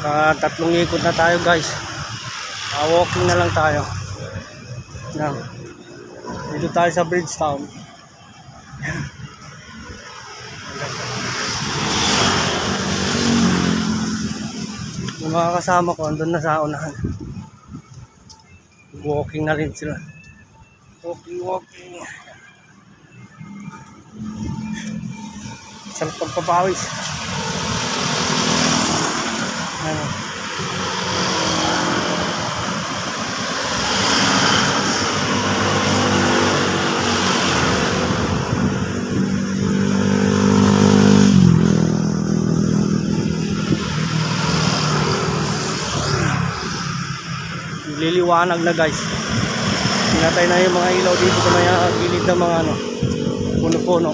Tatlong ikot na tayo guys. Walking na lang tayo. Yan. Dito tayo sa Bridgetown. Yung mga kasama ko andun na sa unahan. Walking na rin sila. Walking. Sarap pagpapawis. Ano? Liliwanag na guys. Pinatay na yung mga ilaw dito sa may gilid ng mga puno-puno.